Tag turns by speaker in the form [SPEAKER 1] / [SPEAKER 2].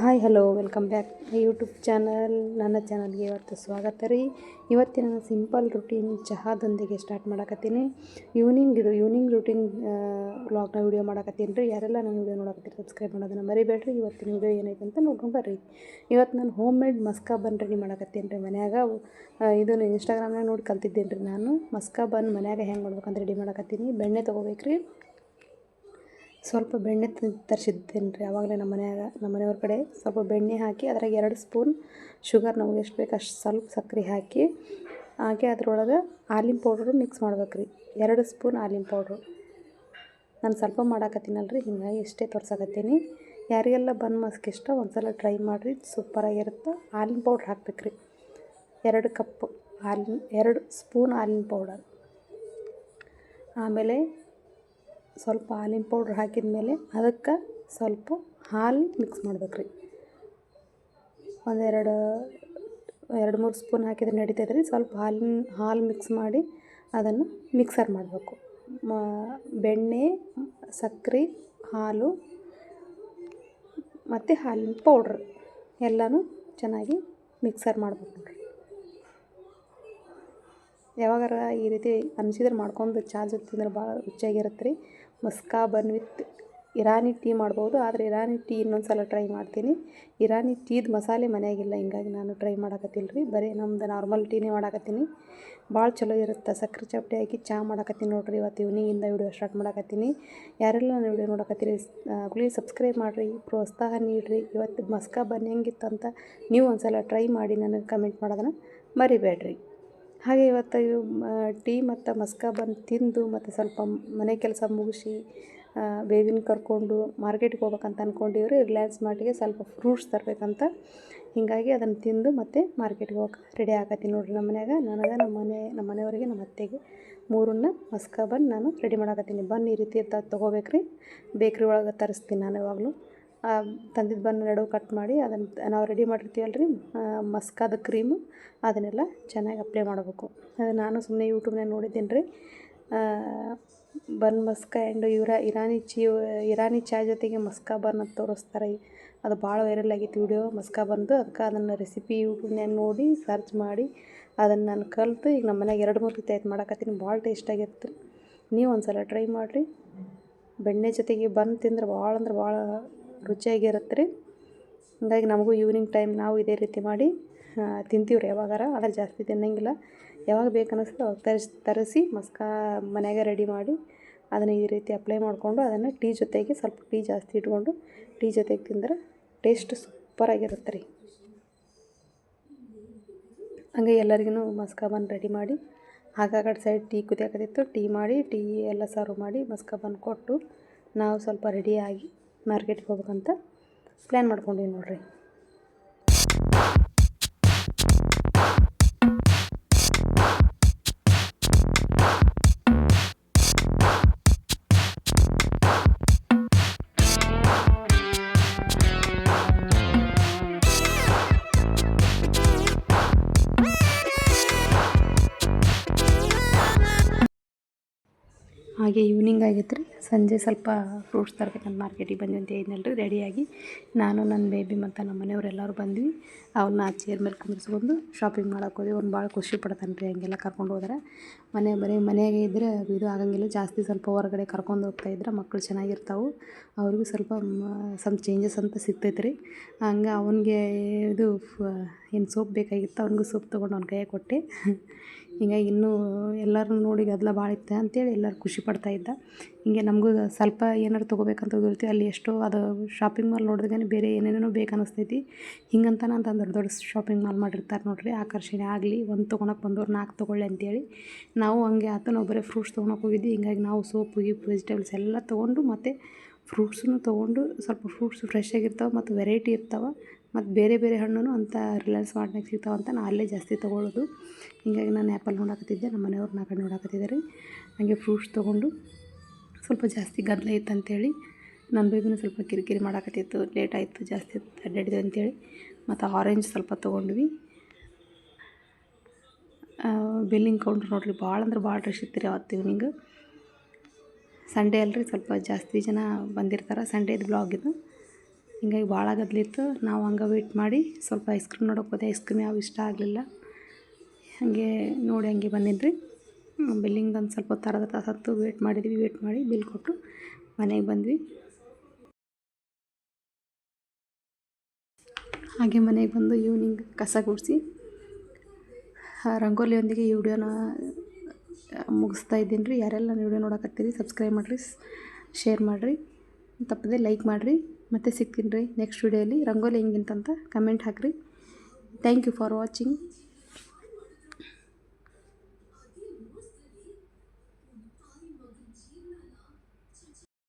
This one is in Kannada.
[SPEAKER 1] Hi hello welcome back YouTube channel. ನನ್ನ ಚಾನಲ್ಗೆ ಇವತ್ತು ಸ್ವಾಗತ ರೀ. ಇವತ್ತಿನ ಸಿಂಪಲ್ ರುಟೀನ್ ಚಹಾದೊಂದಿಗೆ ಸ್ಟಾರ್ಟ್ ಮಾಡಕತ್ತೀನಿ. ಈವ್ನಿಂಗ್ ರೂಟೀನ್ ವ್ಲಾಗ್ನ ವೀಡಿಯೋ ಮಾಡಕತ್ತೀನಿ ರೀ. ಯಾರೆಲ್ಲ ನನ್ನ ವೀಡಿಯೋ ನೋಡಕತ್ತೀರಿ ಸಬ್ಸ್ಕ್ರೈಬ್ ಮಾಡೋದನ್ನು ಮರಿಬೇಡ್ರಿ. ಇವತ್ತಿನ ವೀಡಿಯೋ ಏನೈತೆ ಅಂತ ನೋಡ್ಕೊಂಡು ಬರ್ರಿ. ಇವತ್ತು ನಾನು ಹೋಮ್ ಮೇಡ್ ಮಸ್ಕಾ ಬನ್ ರೆಡಿ ಮಾಡಕತ್ತೀನಿ ರೀ ಮನ್ಯಾಗ. ಇದನ್ನು ಇನ್ಸ್ಟಾಗ್ರಾಮ್ನಾಗ ನೋಡಿ ಕಲ್ತಿದ್ದೇನೆ ರೀ ನಾನು. ಮಸ್ಕಾ ಬನ್ ಮನ್ಯಾಗ ಹೆಂಗೆ ಮಾಡ್ಬೇಕಂತ ರೆಡಿ ಮಾಡಕತ್ತೀನಿ. ಬೆಣ್ಣೆ ತೊಗೋಬೇಕು ರೀ. ಸ್ವಲ್ಪ ಬೆಣ್ಣೆ ತರಿಸಿದ್ದೇನೆ ರೀ ಆವಾಗಲೇ ನಮ್ಮ ಮನೆಯವ್ರ ಕಡೆ. ಸ್ವಲ್ಪ ಬೆಣ್ಣೆ ಹಾಕಿ ಅದ್ರಾಗ 2 ಸ್ಪೂನ್ ಶುಗರ್, ನಮಗೆ ಎಷ್ಟು ಬೇಕು ಅಷ್ಟು ಸ್ವಲ್ಪ ಸಕ್ಕರೆ ಹಾಕಿ ಅದರೊಳಗೆ ಹಾಲಿನ ಪೌಡ್ರು ಮಿಕ್ಸ್ ಮಾಡ್ಬೇಕು ರೀ. 2 ಸ್ಪೂನ್ ಹಾಲಿನ ಪೌಡ್ರು. ನಾನು ಸ್ವಲ್ಪ ಮಾಡಾಕತ್ತೀನಲ್ಲ ರೀ, ಹೀಗಾಗಿ ಇಷ್ಟೇ ತೋರ್ಸಕತ್ತೀನಿ. ಯಾರಿಗೆಲ್ಲ ಬನ್ ಮಸ್ಕ್ ಇಷ್ಟ ಒಂದು ಸಲ ಟ್ರೈ ಮಾಡಿರಿ, ಸೂಪರಾಗಿರುತ್ತೆ. ಹಾಲಿನ ಪೌಡ್ರ್ ಹಾಕ್ಬೇಕು ರೀ. 2 ಕಪ್ ಹಾಲಿನ 2 ಸ್ಪೂನ್ ಹಾಲಿನ ಪೌಡರ್. ಆಮೇಲೆ ಸ್ವಲ್ಪ ಹಾಲಿನ ಪೌಡ್ರ್ ಹಾಕಿದ ಮೇಲೆ ಅದಕ್ಕೆ ಸ್ವಲ್ಪ ಹಾಲು ಮಿಕ್ಸ್ ಮಾಡ್ಬೇಕು ರೀ. ಒಂದು 2-3 ಸ್ಪೂನ್ ಹಾಕಿದ್ರೆ ನಡೀತೈತೆ ರೀ. ಸ್ವಲ್ಪ ಹಾಲು ಮಿಕ್ಸ್ ಮಾಡಿ ಅದನ್ನು ಮಿಕ್ಸರ್ ಮಾಡಬೇಕು. ಬೆಣ್ಣೆ, ಸಕ್ಕರೆ, ಹಾಲು ಮತ್ತು ಹಾಲಿನ ಪೌಡ್ರ್ ಎಲ್ಲನೂ ಚೆನ್ನಾಗಿ ಮಿಕ್ಸರ್ ಮಾಡ್ಬೇಕು ನೋಡಿರಿ. ಯಾವಾಗಾರ ಈ ರೀತಿ ಅನಿಸಿದ್ರೆ ಮಾಡ್ಕೊಂಡು ಚಹಾ ಜೊತೆ ತಿಂದ್ರೆ ಭಾಳ ರುಚಿಯಾಗಿರುತ್ತೆ ರೀ. ಮಸ್ಕಾ ಬನ್ ವಿತ್ ಇರಾನಿ ಟೀ ಮಾಡ್ಬೋದು, ಆದರೆ ಇರಾನಿ ಟೀ ಇನ್ನೊಂದು ಸಲ ಟ್ರೈ ಮಾಡ್ತೀನಿ. ಇರಾನಿ ಟೀದು ಮಸಾಲೆ ಮನೆಯಾಗಿಲ್ಲ, ಹಿಂಗಾಗಿ ನಾನು ಟ್ರೈ ಮಾಡಕತ್ತಿಲ್ಲ ರೀ. ಬರೀ ನಮ್ದು ನಾರ್ಮಲ್ ಟೀನೇ ಮಾಡಕತ್ತೀನಿ. ಭಾಳ ಚಲೋ ಇರುತ್ತೆ. ಸಕ್ಕರೆ ಚಾಪುಡಿ ಹಾಕಿ ಚಹಾ ಮಾಡಕತ್ತೀನಿ ನೋಡಿರಿ. ಇವತ್ತು ಈವ್ನಿಂಗಿಂದ ವೀಡಿಯೋ ಸ್ಟಾರ್ಟ್ ಮಾಡಕತ್ತೀನಿ. ಯಾರೆಲ್ಲ ನನ್ನ ವೀಡಿಯೋ ನೋಡಕತ್ತೀರಿ ಪ್ಲೀಸ್ ಸಬ್ಸ್ಕ್ರೈಬ್ ಮಾಡಿರಿ, ಪ್ರೋತ್ಸಾಹ ನೀಡಿರಿ. ಇವತ್ತು ಮಸ್ಕಾ ಬನ್ ಹೆಂಗಿತ್ತು ಅಂತ ನೀವು ಒಂದು ಸಲ ಟ್ರೈ ಮಾಡಿ ನನಗೆ ಕಮೆಂಟ್ ಮಾಡೋದನ್ನು ಮರಿಬೇಡ್ರಿ. ಹಾಗೆ ಇವತ್ತು ಟೀ ಮತ್ತು ಮಸ್ಕಾ ಬನ್ ತಿಂದು ಮತ್ತು ಸ್ವಲ್ಪ ಮನೆ ಕೆಲಸ ಮುಗಿಸಿ ಬೇಬಿನ ಕರ್ಕೊಂಡು ಮಾರ್ಕೆಟ್ಗೆ ಹೋಗ್ಬೇಕಂತ ಅಂದ್ಕೊಂಡಿವ್ರಿ. ರಿಲಯನ್ಸ್ ಮಾರ್ಟಿಗೆ ಸ್ವಲ್ಪ ಫ್ರೂಟ್ಸ್ ತರಬೇಕಂತ, ಹೀಗಾಗಿ ಅದನ್ನು ತಿಂದು ಮತ್ತೆ ಮಾರ್ಕೆಟ್ಗೆ ಹೋಗಕ್ಕೆ ರೆಡಿ ಆಗತ್ತೀನಿ ನೋಡಿರಿ. ನಮ್ಮ ಮನ್ಯಾಗ ನನಗೆ ನಮ್ಮ ಮನೆಯವರಿಗೆ ನಮ್ಮ ಅತ್ತೆಗೆ 3 ಮಸ್ಕಾ ಬನ್ ನಾನು ರೆಡಿ ಮಾಡಕತ್ತೀನಿ. ಬನ್ ಈ ರೀತಿ ತೊಗೋಬೇಕ್ರಿ. ಬೇಕ್ರಿ ಒಳಗೆ ತರಿಸ್ತೀನಿ ನಾನು ಯಾವಾಗಲೂ. ತಂದಿದ್ದು ಬನ್ ನಡುವೆ ಕಟ್ ಮಾಡಿ ಅದನ್ನು ನಾವು ರೆಡಿ ಮಾಡಿರ್ತೀವಲ್ಲ ರೀ ಮಸ್ಕಾದ ಕ್ರೀಮು, ಅದನ್ನೆಲ್ಲ ಚೆನ್ನಾಗಿ ಅಪ್ಲೈ ಮಾಡಬೇಕು. ನಾನು ಸುಮ್ಮನೆ ಯೂಟ್ಯೂಬ್ನಾಗ ನೋಡಿದ್ದೀನಿ ರೀ. ಬನ್ ಮಸ್ಕಾ ಆ್ಯಂಡ್ ಇರಾನಿ ಚಾ ಜೊತೆಗೆ ಮಸ್ಕಾ ಬನ್ ಅಂತ ತೋರಿಸ್ತಾರೆ. ಅದು ಭಾಳ ವೈರಲ್ ಆಗಿತ್ತು ವಿಡಿಯೋ ಮಸ್ಕಾ ಬಂದು. ಅದಕ್ಕೆ ಅದನ್ನು ರೆಸಿಪಿ ಯೂಟ್ಯೂಬ್ನಾಗ ನೋಡಿ ಸರ್ಚ್ ಮಾಡಿ ಅದನ್ನು ನಾನು ಕಲಿತು ಈಗ ನಮ್ಮ ಮನೆಯಾಗ 2-3 ರೀತಿ ಆಯ್ತು ಮಾಡಕತ್ತೀನಿ. ಭಾಳ ಟೇಸ್ಟಾಗಿರುತ್ತೆ ರೀ. ನೀವು ಒಂದು ಸಲ ಟ್ರೈ ಮಾಡಿರಿ. ಬೆಣ್ಣೆ ಜೊತೆಗೆ ಬನ್ ತಿಂದ್ರೆ ಭಾಳ ಅಂದ್ರೆ ಭಾಳ ರುಚಿಯಾಗಿರುತ್ತೆ ರೀ. ಹೀಗಾಗಿ ನಮಗೂ ಈವ್ನಿಂಗ್ ಟೈಮ್ ನಾವು ಇದೇ ರೀತಿ ಮಾಡಿ ತಿಂತೀವಿ ರೀ ಯಾವಾಗಾರ, ಆದರೆ ಜಾಸ್ತಿ ತಿನ್ನಂಗಿಲ್ಲ. ಯಾವಾಗ ಬೇಕು ಅನ್ನಿಸ್ತದೆ ಅವಾಗ ತರಿಸಿ ಮಸ್ಕಾ ಮನೆಯಾಗ ರೆಡಿ ಮಾಡಿ ಅದನ್ನು ಈ ರೀತಿ ಅಪ್ಲೈ ಮಾಡಿಕೊಂಡು ಅದನ್ನು ಟೀ ಜೊತೆಗೆ ಸ್ವಲ್ಪ ಟೀ ಜಾಸ್ತಿ ಇಟ್ಕೊಂಡು ಟೀ ಜೊತೆಗೆ ತಿಂದ್ರೆ ಟೇಸ್ಟ್ ಸೂಪರಾಗಿರುತ್ತೆ ರೀ. ಹಂಗೆ ಎಲ್ಲರಿಗೂ ಮಸ್ಕಾ ಬನ್ ರೆಡಿ ಮಾಡಿ ಆಗಾಗ ಸೈಡ್ ಟೀ ಕುದಿಯಾಕತ್ತಿತ್ತು, ಟೀ ಮಾಡಿ ಟೀ ಎಲ್ಲ ಸರ್ವ್ ಮಾಡಿ ಮಸ್ಕಾ ಬನ್ ಕೊಟ್ಟು ನಾವು ಸ್ವಲ್ಪ ರೆಡಿಯಾಗಿ ಮಾರ್ಕೆಟ್ಗೆ ಹೋಗ್ಬೇಕಂತ ಪ್ಲ್ಯಾನ್ ಮಾಡ್ಕೊಂಡ್ವಿ ನೋಡಿರಿ. ಹಾಗೆ ಈವ್ನಿಂಗ್ ಆಗೈತೆ ರೀ. ಸಂಜೆ ಸ್ವಲ್ಪ ಫ್ರೂಟ್ಸ್ ತರಬೇಕಂತ ಮಾರ್ಕೆಟಿಗೆ ಬಂದ್ವಿ ಅಂತ ಹೇಳಿದ್ನಲ್ಲ ರೀ. ರೆಡಿಯಾಗಿ ನಾನು, ನನ್ನ ಬೇಬಿ ಮತ್ತು ನಮ್ಮ ಮನೆಯವ್ರು ಎಲ್ಲರೂ ಬಂದ್ವಿ. ಅವ್ರನ್ನ ಚೇರ್ ಮೇಲೆ ಕುಂದಿರ್ಸ್ಕೊಂಡು ಶಾಪಿಂಗ್ ಮಾಡೋಕೆ ಹೋದ್ವಿ. ಅವ್ನು ಭಾಳ ಖುಷಿ ಪಡ್ತಾನೆ ರೀ ಹಂಗೆಲ್ಲ ಕರ್ಕೊಂಡು ಹೋದ್ರೆ. ಬರೀ ಮನೆಯಾಗೆ ಇದ್ದರೆ ಇದು ಆಗಂಗಿಲ್ಲ, ಜಾಸ್ತಿ ಸ್ವಲ್ಪ ಹೊರಗಡೆ ಕರ್ಕೊಂಡು ಹೋಗ್ತಾಯಿದ್ರೆ ಮಕ್ಕಳು ಚೆನ್ನಾಗಿರ್ತಾವೆ. ಅವ್ರಿಗೂ ಸ್ವಲ್ಪ ಸಮ್ ಚೇಂಜಸ್ ಅಂತ ಸಿಗ್ತೈತೆ ರೀ. ಹಂಗೆ ಅವನಿಗೆ ಇದು ಏನು ಸೋಪ್ ಬೇಕಾಗಿತ್ತು, ಅವ್ನಿಗೂ ಸೋಪ್ ತೊಗೊಂಡು ಅವ್ನ ಕೈಯಾಗ ಕೊಟ್ಟೆ. ಹೀಗಾಗಿ ಇನ್ನೂ ಎಲ್ಲರೂ ನೋಡಿ ಗದ್ದಲ ಭಾಳ ಇತ್ತು ಅಂತೇಳಿ ಎಲ್ಲರೂ ಖುಷಿ ಪಡ್ತಾಯಿದ್ದ. ಹೀಗೆ ನಮಗೂ ಸ್ವಲ್ಪ ಏನಾರು ತೊಗೋಬೇಕಂತ ಹೋಗಿರ್ತೀವಿ, ಅಲ್ಲಿ ಎಷ್ಟೋ ಅದು ಶಾಪಿಂಗ್ ಮಾಲ್ ನೋಡಿದ್ರೆ ಬೇರೆ ಏನೇನೋ ಬೇಕು ಅನ್ನಿಸ್ತೈತಿ. ಹಿಂಗಂತಾನೆ ಅಂತ ದೊಡ್ಡ ಶಾಪಿಂಗ್ ಮಾಲ್ ಮಾಡಿರ್ತಾರೆ ನೋಡಿರಿ, ಆಕರ್ಷಣೆ ಆಗಲಿ ಒಂದು ತೊಗೊಳಕ್ಕೆ ಬಂದವ್ರು 4 ತೊಗೊಳ್ಳಿ ಅಂತೇಳಿ. ನಾವು ಹಂಗೆ ಆಯ್ತು, ನಾವು ಬರೀ ಫ್ರೂಟ್ಸ್ ತೊಗೊಳಕ್ಕೆ ಹೋಗಿದ್ವಿ. ಹೀಗಾಗಿ ನಾವು ಸೋಪು ವೆಜಿಟೇಬಲ್ಸ್ ಎಲ್ಲ ತೊಗೊಂಡು ಮತ್ತು ಫ್ರೂಟ್ಸನ್ನು ತೊಗೊಂಡು, ಸ್ವಲ್ಪ ಫ್ರೂಟ್ಸ್ ಫ್ರೆಶ್ ಆಗಿರ್ತಾವೆ ಮತ್ತು ವೆರೈಟಿ ಇರ್ತಾವೆ ಮತ್ತು ಬೇರೆ ಬೇರೆ ಹಣ್ಣು ಅಂತ ರಿಲಯನ್ಸ್ ಮಾರ್ಟ್ನಾಗ ಸಿಗ್ತಾವಂತ ನಾನು ಅಲ್ಲೇ ಜಾಸ್ತಿ ತೊಗೊಳ್ಳೋದು. ಹೀಗಾಗಿ ನಾನು ಆ್ಯಪಲ್ ನೋಡಾಕತ್ತಿದ್ದೆ, ನಮ್ಮ ಮನೆಯವ್ರು ಆ ಕಡೆ ನೋಡಾಕತ್ತಿದ್ದಾರೆ. ಹಾಗೆ ಫ್ರೂಟ್ಸ್ ತೊಗೊಂಡು ಸ್ವಲ್ಪ ಜಾಸ್ತಿ ಗದ್ದಲ ಇತ್ತು ಅಂತೇಳಿ ನನ್ನ ಬೇಬಿನೂ ಸ್ವಲ್ಪ ಕಿರಿಕಿರಿ ಮಾಡಾಕತ್ತಿತ್ತು. ಲೇಟ್ ಆಯಿತು, ಜಾಸ್ತಿ ಅಡ್ಡಾಡಿದ್ವಿ ಅಂತೇಳಿ ಮತ್ತು ಆರೆಂಜ್ ಸ್ವಲ್ಪ ತೊಗೊಂಡ್ವಿ. ಬಿಲ್ಲಿಂಗ್ ಕೌಂಟ್ರ್ ನೋಡಿರಿ ಭಾಳ ಅಂದ್ರೆ ಭಾಳ ರಶ್ ಇತ್ತು ರೀ ಅವತ್ತು ಈವ್ನಿಂಗ್. ಸಂಡೇ ಅಲ್ರಿ, ಸ್ವಲ್ಪ ಜಾಸ್ತಿ ಜನ ಬಂದಿರ್ತಾರೆ. ಸಂಡೇದು ಬ್ಲಾಗ್ ಇದು. ಹಿಂಗಾಗಿ ಭಾಳ ಗದ್ದಲಿತ್ತು. ನಾವು ಹಂಗೆ ವೇಟ್ ಮಾಡಿ ಸ್ವಲ್ಪ ಐಸ್ ಕ್ರೀಮ್ ನೋಡೋಕೆ ಹೋದೆ. ಐಸ್ ಕ್ರೀಮ್ ಯಾವ ಇಷ್ಟ ಆಗಲಿಲ್ಲ. ಹಾಗೆ ನೋಡಿ ಹಂಗೆ ಬಂದೀನಿ ರೀ. ಬಿಲ್ಲಿಂಗ್ ಒಂದು ಸ್ವಲ್ಪ ಹೊತ್ತು ಅರ್ಧ ತಾಸು ಹತ್ತು ವೇಟ್ ಮಾಡಿದ್ವಿ. ವೇಟ್ ಮಾಡಿ ಬಿಲ್ ಕೊಟ್ಟು ಮನೆಗೆ ಬಂದ್ವಿ. ಹಾಗೆ ಮನೆಗೆ ಬಂದು ಈವ್ನಿಂಗ್ ಕಸ ಗುಡಿಸಿ ರಂಗೋಲಿಯೊಂದಿಗೆ ಈ ವಿಡಿಯೋನ ಮುಗಿಸ್ತಾ ಇದ್ದೀನಿ ರೀ. ಯಾರೆಲ್ಲ ವಿಡಿಯೋ ನೋಡಕತ್ತೀರಿ ಸಬ್ಸ್ಕ್ರೈಬ್ ಮಾಡಿರಿ, ಶೇರ್ ಮಾಡಿರಿ, ತಪ್ಪದೆ ಲೈಕ್ ಮಾಡಿರಿ. ಮತ್ತೆ ಸಿಗ್ತೀನಿ ರೀ ನೆಕ್ಸ್ಟ್ ವಿಡಿಯೋಲಿ. ರಂಗೋಲಿ ಹೆಂಗಿಂತಂತ ಕಮೆಂಟ್ ಹಾಕಿರಿ. Thank you for watching.